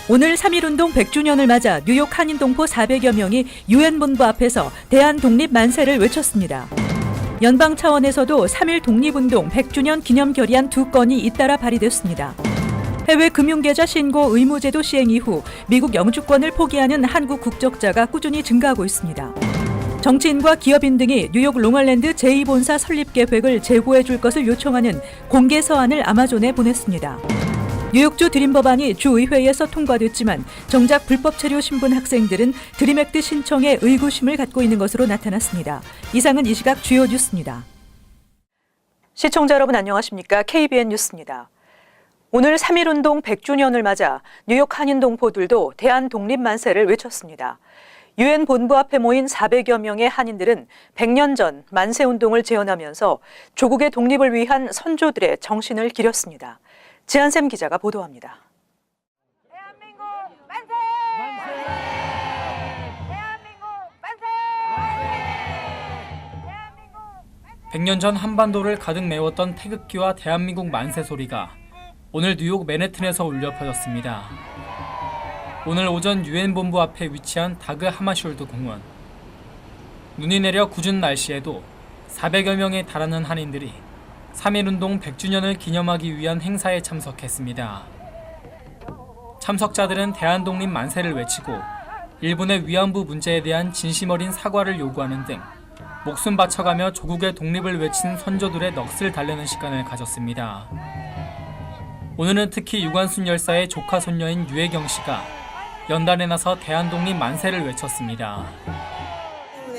오늘 3.1운동 100주년을 맞아 뉴욕 한인동포 400여 명이 유엔 본부 앞에서 대한 독립 만세를 외쳤습니다. 연방 차원에서도 3.1 독립운동 100주년 기념 결의안 2건이 잇따라 발의됐습니다. 해외 금융계좌 신고 의무제도 시행 이후 미국 영주권을 포기하는 한국 국적자가 꾸준히 증가하고 있습니다. 정치인과 기업인 등이 뉴욕 롱알랜드 제2본사 설립 계획을 제고해 줄 것을 요청하는 공개 서한을 아마존에 보냈습니다. 뉴욕주 드림법안이 주의회에서 통과됐지만 정작 불법 체류 신분 학생들은 드림액트 신청에 의구심을 갖고 있는 것으로 나타났습니다. 이상은 이 시각 주요 뉴스입니다. 시청자 여러분 안녕하십니까? KBN 뉴스입니다. 오늘 3.1운동 100주년을 맞아 뉴욕 한인동포들도 대한독립만세를 외쳤습니다. 유엔 본부 앞에 모인 400여 명의 한인들은 100년 전 만세운동을 재현하면서 조국의 독립을 위한 선조들의 정신을 기렸습니다. 지한샘 기자가 보도합니다. 대한민국 만세! 만세! 대한민국 만세! 만세! 대한민국 만세! 100년 전 한반도를 가득 메웠던 태극기와 대한민국 만세 소리가 오늘 뉴욕 맨해튼에서 울려 퍼졌습니다. 오늘 오전 유엔 본부 앞에 위치한 다그 하마숄드 공원. 눈이 내려 궂은 날씨에도 400여 명에 달하는 한인들이 3.1운동 100주년을 기념하기 위한 행사에 참석했습니다. 참석자들은 대한독립 만세를 외치고 일본의 위안부 문제에 대한 진심 어린 사과를 요구하는 등 목숨 바쳐가며 조국의 독립을 외친 선조들의 넋을 달래는 시간을 가졌습니다. 오늘은 특히 유관순 열사의 조카 손녀인 유혜경 씨가 연단에 나서 대한독립 만세를 외쳤습니다.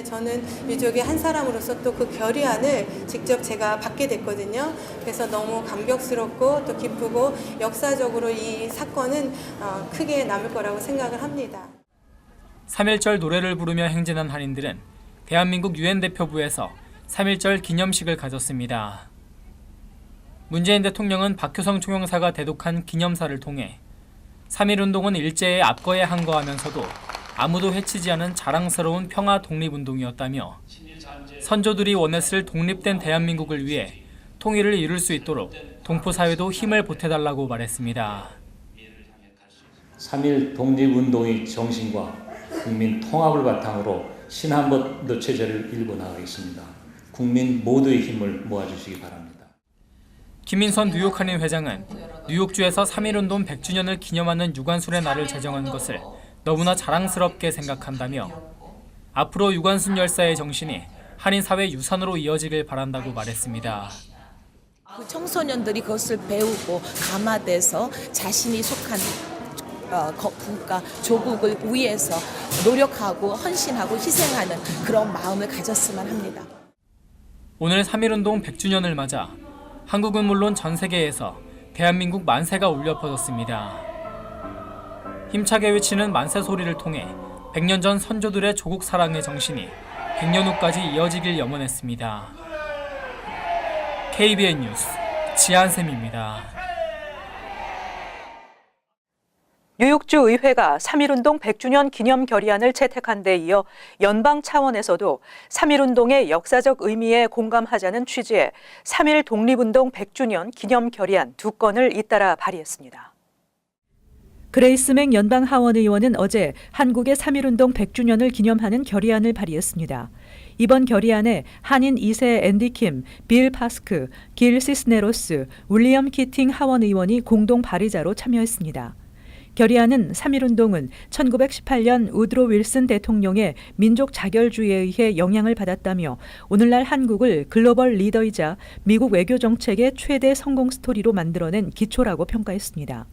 저는 유족의 한 사람으로서 또 그 결의안을 직접 제가 받게 됐거든요. 그래서 너무 감격스럽고 또 기쁘고 역사적으로 이 사건은 크게 남을 거라고 생각을 합니다. 3.1절 노래를 부르며 행진한 한인들은 대한민국 유엔 대표부에서 3.1절 기념식을 가졌습니다. 문재인 대통령은 박효성 총영사가 대독한 기념사를 통해 3.1운동은 일제에 앞거에 항거하면서도 아무도 해치지 않은 자랑스러운 평화 독립운동이었다며 선조들이 원했을 독립된 대한민국을 위해 통일을 이룰 수 있도록 동포사회도 힘을 보태달라고 말했습니다. 3.1 독립운동의 정신과 국민 통합을 바탕으로 신한번도 체제를 일궈 나가겠습니다. 국민 모두의 힘을 모아주시기 바랍니다. 김민선 뉴욕 한인 회장은 뉴욕주에서 3.1운동 100주년을 기념하는 유관순의 날을 제정한 것을 너무나 자랑스럽게 생각한다며 앞으로 유관순 열사의 정신이 한인 사회 유산으로 이어지길 바란다고 말했습니다. 그 청소년들이 그것을 배우고 감화돼서 자신이 속한 국가, 조국을 위해서 노력하고 헌신하고 희생하는 그런 마음을 가졌으면 합니다. 오늘 3.1운동 100주년을 맞아 한국은 물론 전 세계에서 대한민국 만세가 울려 퍼졌습니다. 힘차게 외치는 만세 소리를 통해 100년 전 선조들의 조국 사랑의 정신이 100년 후까지 이어지길 염원했습니다. KBN 뉴스 지한샘입니다. 뉴욕주 의회가 3.1운동 100주년 기념 결의안을 채택한 데 이어 연방 차원에서도 3.1운동의 역사적 의미에 공감하자는 취지의 3.1 독립운동 100주년 기념 결의안 2건을 잇따라 발의했습니다. 그레이스 맥 연방 하원 의원은 어제 한국의 3.1운동 100주년을 기념하는 결의안을 발의했습니다. 이번 결의안에 한인 2세 앤디 킴, 빌 파스크, 길 시스네로스, 윌리엄 키팅 하원 의원이 공동 발의자로 참여했습니다. 결의안은 3.1운동은 1918년 우드로 윌슨 대통령의 민족 자결주의에 의해 영향을 받았다며 오늘날 한국을 글로벌 리더이자 미국 외교 정책의 최대 성공 스토리로 만들어낸 기초라고 평가했습니다.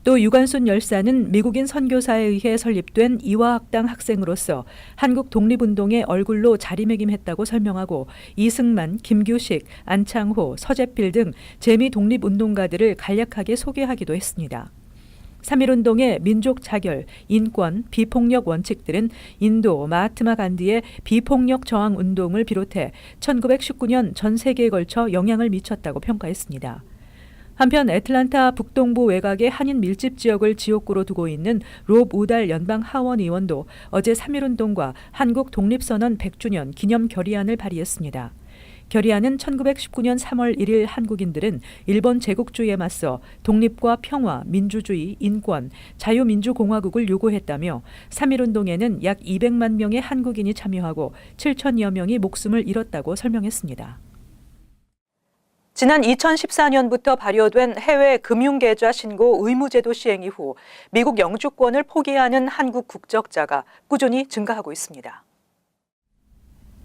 또 유관순 열사는 미국인 선교사에 의해 설립된 이화학당 학생으로서 한국 독립운동의 얼굴로 자리매김했다고 설명하고 이승만, 김규식, 안창호, 서재필 등 재미 독립운동가들을 간략하게 소개하기도 했습니다. 3.1운동의 민족 자결, 인권, 비폭력 원칙들은 인도 마하트마 간디의 비폭력 저항 운동을 비롯해 1919년 전 세계에 걸쳐 영향을 미쳤다고 평가했습니다. 한편 애틀란타 북동부 외곽의 한인 밀집 지역을 지역구로 두고 있는 롭 우달 연방 하원 의원도 어제 3.1운동과 한국 독립선언 100주년 기념 결의안을 발의했습니다. 결의안은 1919년 3월 1일 한국인들은 일본 제국주의에 맞서 독립과 평화, 민주주의, 인권, 자유민주공화국을 요구했다며 3.1운동에는 약 200만 명의 한국인이 참여하고 7천여 명이 목숨을 잃었다고 설명했습니다. 지난 2014년부터 발효된 해외 금융계좌 신고 의무제도 시행 이후 미국 영주권을 포기하는 한국 국적자가 꾸준히 증가하고 있습니다.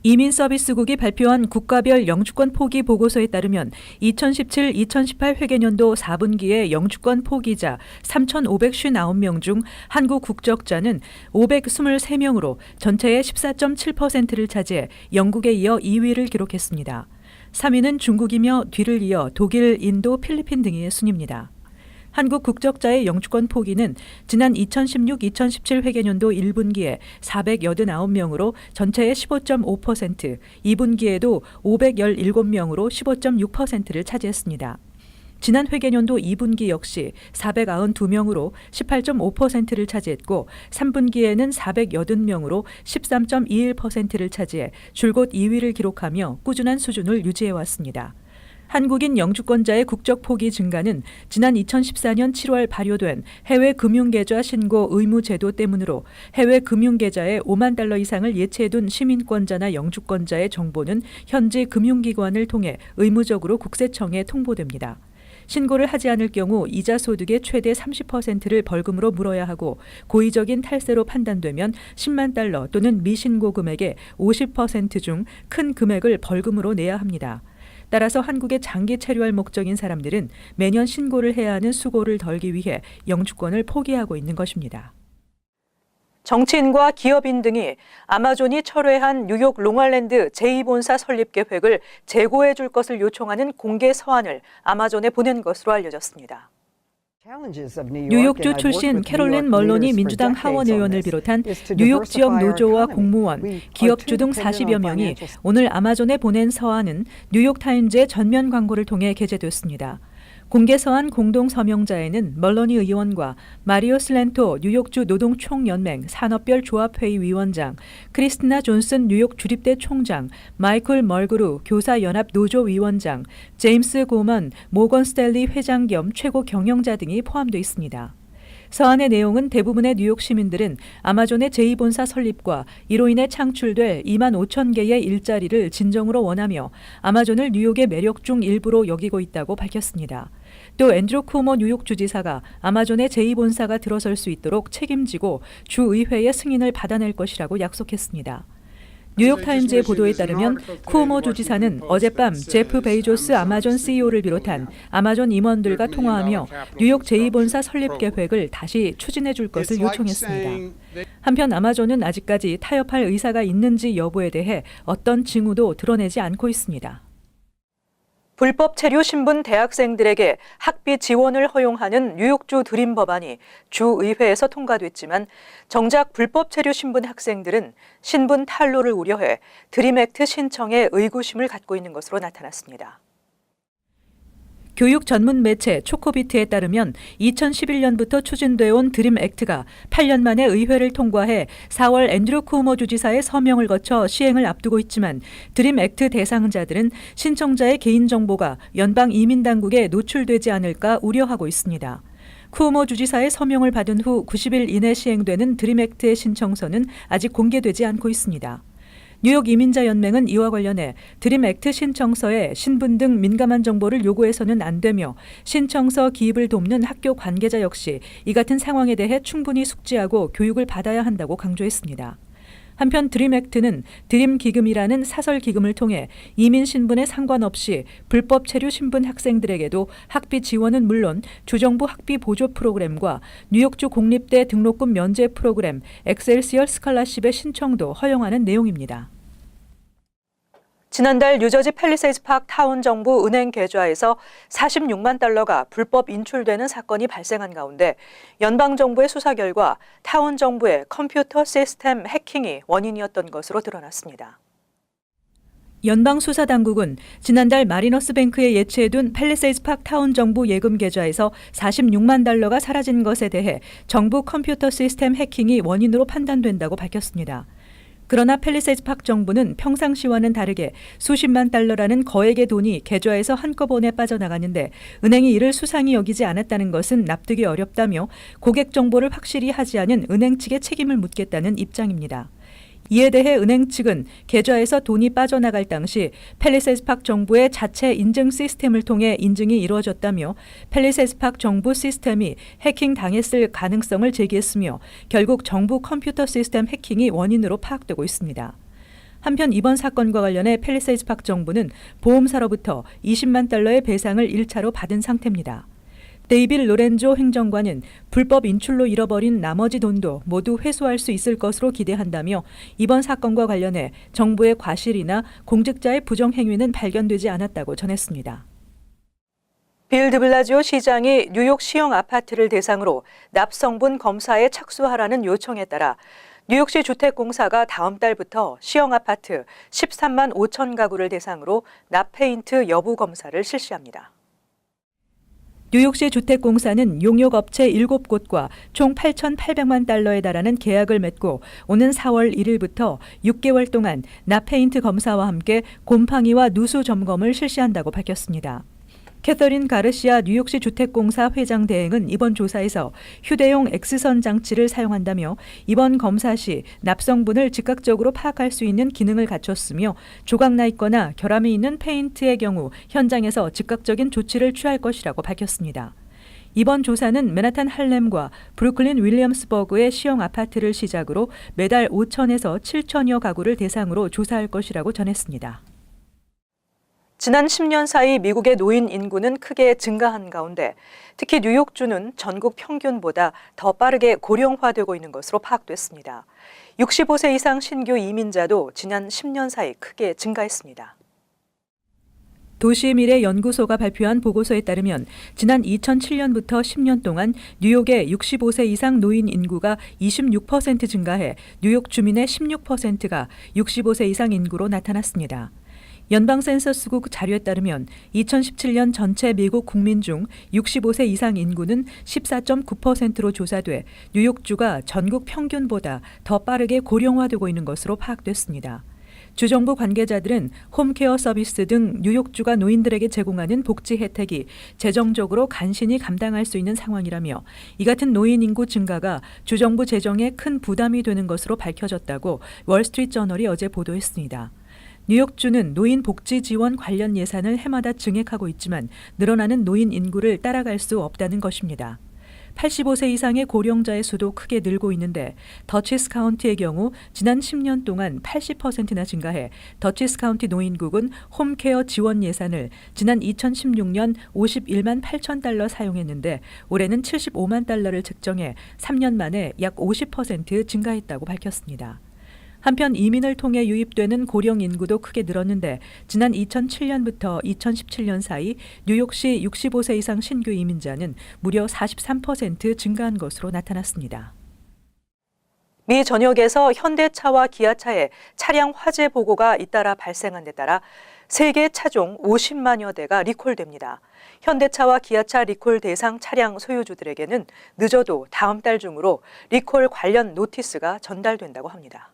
이민서비스국이 발표한 국가별 영주권 포기 보고서에 따르면 2017-2018 회계년도 4분기에 영주권 포기자 3,559명 중 한국 국적자는 523명으로 전체의 14.7%를 차지해 영국에 이어 2위를 기록했습니다. 3위는 중국이며 뒤를 이어 독일, 인도, 필리핀 등의 순입니다. 한국 국적자의 영주권 포기는 지난 2016-2017 회계년도 1분기에 489명으로 전체의 15.5%, 2분기에도 517명으로 15.6%를 차지했습니다. 지난 회계년도 2분기 역시 492명으로 18.5%를 차지했고 3분기에는 480명으로 13.21%를 차지해 줄곧 2위를 기록하며 꾸준한 수준을 유지해왔습니다. 한국인 영주권자의 국적 포기 증가는 지난 2014년 7월 발효된 해외 금융계좌 신고 의무 제도 때문으로 해외 금융계좌에 5만 달러 이상을 예치해둔 시민권자나 영주권자의 정보는 현지 금융기관을 통해 의무적으로 국세청에 통보됩니다. 신고를 하지 않을 경우 이자 소득의 최대 30%를 벌금으로 물어야 하고 고의적인 탈세로 판단되면 10만 달러 또는 미신고 금액의 50% 중 큰 금액을 벌금으로 내야 합니다. 따라서 한국에 장기 체류할 목적인 사람들은 매년 신고를 해야 하는 수고를 덜기 위해 영주권을 포기하고 있는 것입니다. 정치인과 기업인 등이 아마존이 철회한 뉴욕 롱알랜드 제2본사 설립 계획을 재고해 줄 것을 요청하는 공개 서한을 아마존에 보낸 것으로 알려졌습니다. 뉴욕주 출신 캐롤린 멀론이 민주당 하원 의원을 비롯한 뉴욕 지역 노조와 공무원, 기업주 등 40여 명이 오늘 아마존에 보낸 서한은 뉴욕타임즈의 전면 광고를 통해 게재됐습니다. 공개 서한 공동 서명자에는 멀로니 의원과 마리오 슬렌토 뉴욕주 노동총연맹 산업별 조합회의 위원장, 크리스티나 존슨 뉴욕 주립대 총장, 마이클 멀그루 교사연합 노조 위원장, 제임스 고먼 모건 스탠리 회장 겸 최고 경영자 등이 포함되어 있습니다. 서한의 내용은 대부분의 뉴욕 시민들은 아마존의 제2본사 설립과 이로 인해 창출될 2만 5천 개의 일자리를 진정으로 원하며 아마존을 뉴욕의 매력 중 일부로 여기고 있다고 밝혔습니다. 또 앤드루 쿠오모 뉴욕 주지사가 아마존의 제2본사가 들어설 수 있도록 책임지고 주의회의 승인을 받아낼 것이라고 약속했습니다. 뉴욕타임즈의 보도에 따르면 쿠오모 주지사는 어젯밤 제프 베이조스 아마존 CEO를 비롯한 아마존 임원들과 통화하며 뉴욕 제2본사 설립 계획을 다시 추진해 줄 것을 요청했습니다. 한편 아마존은 아직까지 타협할 의사가 있는지 여부에 대해 어떤 징후도 드러내지 않고 있습니다. 불법 체류 신분 대학생들에게 학비 지원을 허용하는 뉴욕주 드림 법안이 주의회에서 통과됐지만 정작 불법 체류 신분 학생들은 신분 탈루를 우려해 드림 액트 신청에 의구심을 갖고 있는 것으로 나타났습니다. 교육 전문 매체 초코비트에 따르면 2011년부터 추진되어 온 드림 액트가 8년 만에 의회를 통과해 4월 앤드루 쿠오모 주지사의 서명을 거쳐 시행을 앞두고 있지만 드림 액트 대상자들은 신청자의 개인정보가 연방 이민당국에 노출되지 않을까 우려하고 있습니다. 쿠오모 주지사의 서명을 받은 후 90일 이내 시행되는 드림 액트의 신청서는 아직 공개되지 않고 있습니다. 뉴욕 이민자연맹은 이와 관련해 드림 액트 신청서에 신분 등 민감한 정보를 요구해서는 안 되며 신청서 기입을 돕는 학교 관계자 역시 이 같은 상황에 대해 충분히 숙지하고 교육을 받아야 한다고 강조했습니다. 한편 드림 액트는 드림 기금이라는 사설 기금을 통해 이민 신분에 상관없이 불법 체류 신분 학생들에게도 학비 지원은 물론 주정부 학비 보조 프로그램과 뉴욕주 공립대 등록금 면제 프로그램 엑셀시얼 스칼라십의 신청도 허용하는 내용입니다. 지난달 뉴저지 팰리세이드 파크 타운 정부 은행 계좌에서 46만 달러가 불법 인출되는 사건이 발생한 가운데 연방정부의 수사 결과 타운 정부의 컴퓨터 시스템 해킹이 원인이었던 것으로 드러났습니다. 연방수사당국은 지난달 마리너스 뱅크에 예치해둔 팰리세이드 파크 타운 정부 예금 계좌에서 46만 달러가 사라진 것에 대해 정부 컴퓨터 시스템 해킹이 원인으로 판단된다고 밝혔습니다. 그러나 팰리세이드 파크 정부는 평상시와는 다르게 수십만 달러라는 거액의 돈이 계좌에서 한꺼번에 빠져나갔는데 은행이 이를 수상히 여기지 않았다는 것은 납득이 어렵다며 고객 정보를 확실히 하지 않은 은행 측에 책임을 묻겠다는 입장입니다. 이에 대해 은행 측은 계좌에서 돈이 빠져나갈 당시 팰리세이드 파크 정부의 자체 인증 시스템을 통해 인증이 이루어졌다며 팰리세이드 파크 정부 시스템이 해킹 당했을 가능성을 제기했으며 결국 정부 컴퓨터 시스템 해킹이 원인으로 파악되고 있습니다. 한편 이번 사건과 관련해 팰리세이드 파크 정부는 보험사로부터 20만 달러의 배상을 1차로 받은 상태입니다. 데이빗 로렌조 행정관은 불법 인출로 잃어버린 나머지 돈도 모두 회수할 수 있을 것으로 기대한다며 이번 사건과 관련해 정부의 과실이나 공직자의 부정행위는 발견되지 않았다고 전했습니다. 빌 드블라지오 시장이 뉴욕 시형 아파트를 대상으로 납성분 검사에 착수하라는 요청에 따라 뉴욕시 주택공사가 다음 달부터 시형 아파트 13만 5천 가구를 대상으로 납페인트 여부 검사를 실시합니다. 뉴욕시 주택공사는 용역업체 7곳과 총 8,800만 달러에 달하는 계약을 맺고 오는 4월 1일부터 6개월 동안 납페인트 검사와 함께 곰팡이와 누수 점검을 실시한다고 밝혔습니다. 캐서린 가르시아 뉴욕시 주택공사 회장 대행은 이번 조사에서 휴대용 X선 장치를 사용한다며 이번 검사 시 납성분을 즉각적으로 파악할 수 있는 기능을 갖췄으며 조각나 있거나 결함이 있는 페인트의 경우 현장에서 즉각적인 조치를 취할 것이라고 밝혔습니다. 이번 조사는 맨하탄 할렘과 브루클린 윌리엄스버그의 시형 아파트를 시작으로 매달 5천에서 7천여 가구를 대상으로 조사할 것이라고 전했습니다. 지난 10년 사이 미국의 노인 인구는 크게 증가한 가운데 특히 뉴욕주는 전국 평균보다 더 빠르게 고령화되고 있는 것으로 파악됐습니다. 65세 이상 신규 이민자도 지난 10년 사이 크게 증가했습니다. 도시미래연구소가 발표한 보고서에 따르면 지난 2007년부터 10년 동안 뉴욕의 65세 이상 노인 인구가 26% 증가해 뉴욕 주민의 16%가 65세 이상 인구로 나타났습니다. 연방 센서스국 자료에 따르면 2017년 전체 미국 국민 중 65세 이상 인구는 14.9%로 조사돼 뉴욕주가 전국 평균보다 더 빠르게 고령화되고 있는 것으로 파악됐습니다. 주정부 관계자들은 홈케어 서비스 등 뉴욕주가 노인들에게 제공하는 복지 혜택이 재정적으로 간신히 감당할 수 있는 상황이라며 이 같은 노인 인구 증가가 주정부 재정에 큰 부담이 되는 것으로 밝혀졌다고 월스트리트저널이 어제 보도했습니다. 뉴욕주는 노인 복지 지원 관련 예산을 해마다 증액하고 있지만 늘어나는 노인 인구를 따라갈 수 없다는 것입니다. 85세 이상의 고령자의 수도 크게 늘고 있는데 더치스 카운티의 경우 지난 10년 동안 80%나 증가해 더치스 카운티 노인국은 홈케어 지원 예산을 지난 2016년 51만 8천 달러 사용했는데 올해는 75만 달러를 책정해 3년 만에 약 50% 증가했다고 밝혔습니다. 한편 이민을 통해 유입되는 고령 인구도 크게 늘었는데 지난 2007년부터 2017년 사이 뉴욕시 65세 이상 신규 이민자는 무려 43% 증가한 것으로 나타났습니다. 미 전역에서 현대차와 기아차의 차량 화재 보고가 잇따라 발생한 데 따라 세계 차종 50만여 대가 리콜됩니다. 현대차와 기아차 리콜 대상 차량 소유주들에게는 늦어도 다음 달 중으로 리콜 관련 노티스가 전달된다고 합니다.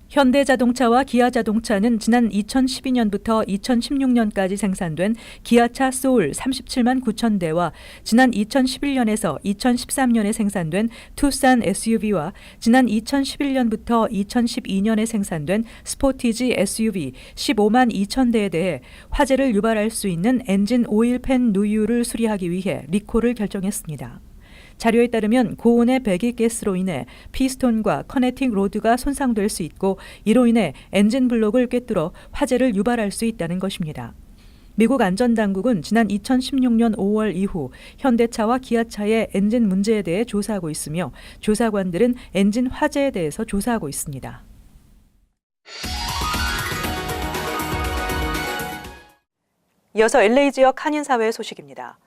현대자동차와 기아자동차는 지난 2012년부터 2016년까지 생산된 기아차 소울 37만 9천 대와 지난 2011년에서 2013년에 생산된 투싼 SUV와 지난 2011년부터 2012년에 생산된 스포티지 SUV 15만 2천 대에 대해 화재를 유발할 수 있는 엔진 오일팬 누유를 수리하기 위해 리콜을 결정했습니다. 자료에 따르면 고온의 배기가스로 인해 피스톤과 커넥팅 로드가 손상될 수 있고 이로 인해 엔진 블록을 꿰뚫어 화재를 유발할 수 있다는 것입니다. 미국 안전당국은 지난 2016년 5월 이후 현대차와 기아차의 엔진 문제에 대해 조사하고 있으며 조사관들은 엔진 화재에 대해서 조사하고 있습니다. 이어서 LA 지역 한인사회 소식입니다.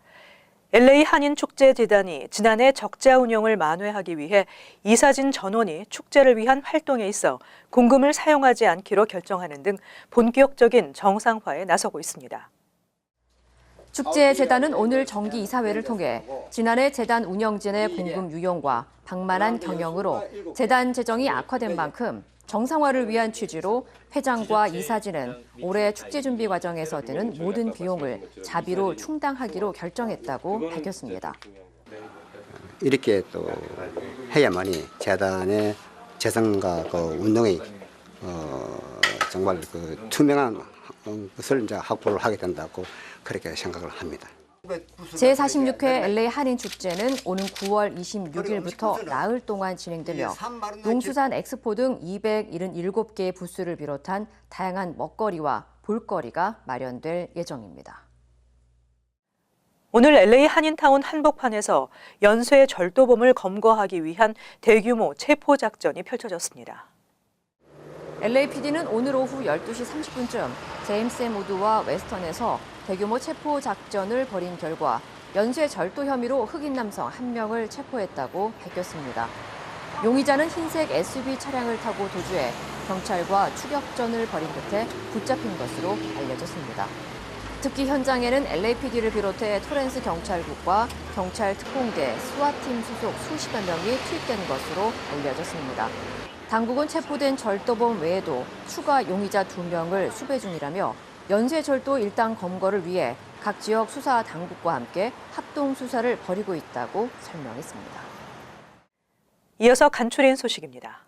LA 한인축제재단이 지난해 적자 운영을 만회하기 위해 이사진 전원이 축제를 위한 활동에 있어 공금을 사용하지 않기로 결정하는 등 본격적인 정상화에 나서고 있습니다. 축제재단은 오늘 정기 이사회를 통해 지난해 재단 운영진의 공금 유용과 방만한 경영으로 재단 재정이 악화된 만큼 정상화를 위한 취지로 회장과 이사진은 올해 축제 준비 과정에서 드는 모든 비용을 자비로 충당하기로 결정했다고 밝혔습니다. 이렇게 또 해야만이 재단의 재정과 그 운동이 정말 그 투명한 것을 이제 확보를 하게 된다고 그렇게 생각을 합니다. 제46회 LA 한인축제는 오는 9월 26일부터 나흘 동안 진행되며 농수산 엑스포 등 277개의 부스를 비롯한 다양한 먹거리와 볼거리가 마련될 예정입니다. 오늘 LA 한인타운 한복판에서 연쇄 절도범을 검거하기 위한 대규모 체포작전이 펼쳐졌습니다. LAPD는 오늘 오후 12시 30분쯤 제임스 M 우드와 웨스턴에서 대규모 체포 작전을 벌인 결과 연쇄 절도 혐의로 흑인 남성 1명을 체포했다고 밝혔습니다. 용의자는 흰색 SUV 차량을 타고 도주해 경찰과 추격전을 벌인 끝에 붙잡힌 것으로 알려졌습니다. 특히 현장에는 LAPD를 비롯해 토렌스 경찰국과 경찰 특공대, 스와팀 소속 수십여 명이 투입된 것으로 알려졌습니다. 당국은 체포된 절도범 외에도 추가 용의자 2명을 수배 중이라며 연쇄 절도 일당 검거를 위해 각 지역 수사 당국과 함께 합동 수사를 벌이고 있다고 설명했습니다. 이어서 간추린 소식입니다.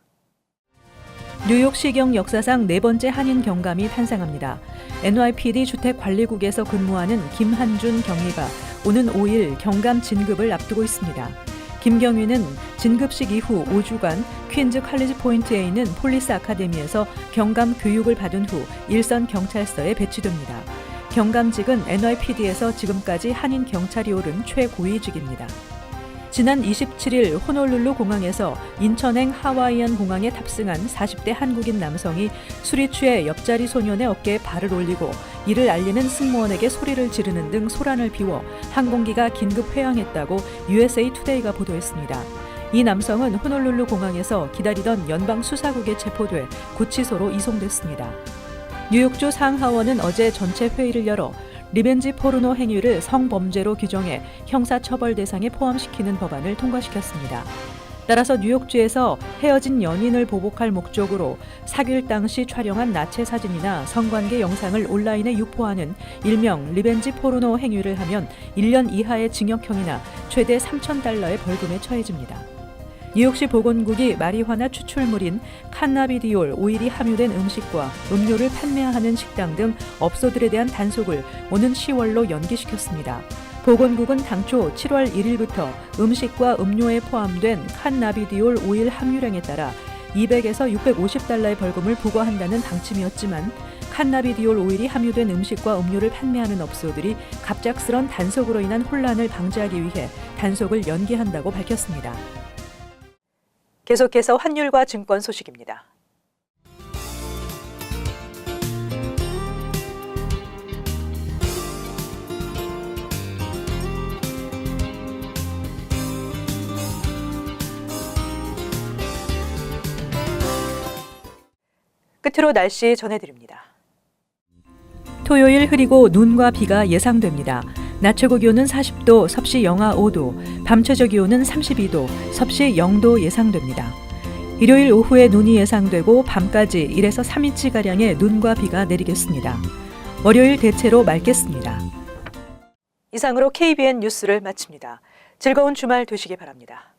뉴욕시경 역사상 4번째 한인 경감이 탄생합니다. NYPD 주택관리국에서 근무하는 김한준 경위가 오는 5일 경감 진급을 앞두고 있습니다. 김 경위는 진급식 이후 5주간 퀸즈 칼리지 포인트에 있는 폴리스 아카데미에서 경감 교육을 받은 후 일선 경찰서에 배치됩니다. 경감직은 NYPD에서 지금까지 한인 경찰이 오른 최고위직입니다. 지난 27일 호놀룰루 공항에서 인천행 하와이안 공항에 탑승한 40대 한국인 남성이 술이 취해 옆자리 소년의 어깨에 발을 올리고 이를 알리는 승무원에게 소리를 지르는 등 소란을 피워 항공기가 긴급 회항했다고 USA 투데이가 보도했습니다. 이 남성은 호놀룰루 공항에서 기다리던 연방수사국에 체포돼 구치소로 이송됐습니다. 뉴욕주 상하원은 어제 전체 회의를 열어 리벤지 포르노 행위를 성범죄로 규정해 형사처벌 대상에 포함시키는 법안을 통과시켰습니다. 따라서 뉴욕주에서 헤어진 연인을 보복할 목적으로 사귈 당시 촬영한 나체 사진이나 성관계 영상을 온라인에 유포하는 일명 리벤지 포르노 행위를 하면 1년 이하의 징역형이나 최대 $3,000의 벌금에 처해집니다. 뉴욕시 보건국이 마리화나 추출물인 칸나비디올 오일이 함유된 음식과 음료를 판매하는 식당 등 업소들에 대한 단속을 오는 10월로 연기시켰습니다. 보건국은 당초 7월 1일부터 음식과 음료에 포함된 칸나비디올 오일 함유량에 따라 $200에서 $650의 벌금을 부과한다는 방침이었지만 칸나비디올 오일이 함유된 음식과 음료를 판매하는 업소들이 갑작스런 단속으로 인한 혼란을 방지하기 위해 단속을 연기한다고 밝혔습니다. 계속해서 환율과 증권 소식입니다. 끝으로 날씨 전해드립니다. 토요일 흐리고 눈과 비가 예상됩니다. 낮 최고 기온은 40도, 섭씨 영하 5도, 밤 최저 기온은 32도, 섭씨 0도 예상됩니다. 일요일 오후에 눈이 예상되고 밤까지 1에서 3인치가량의 눈과 비가 내리겠습니다. 월요일 대체로 맑겠습니다. 이상으로 KBN 뉴스를 마칩니다. 즐거운 주말 되시기 바랍니다.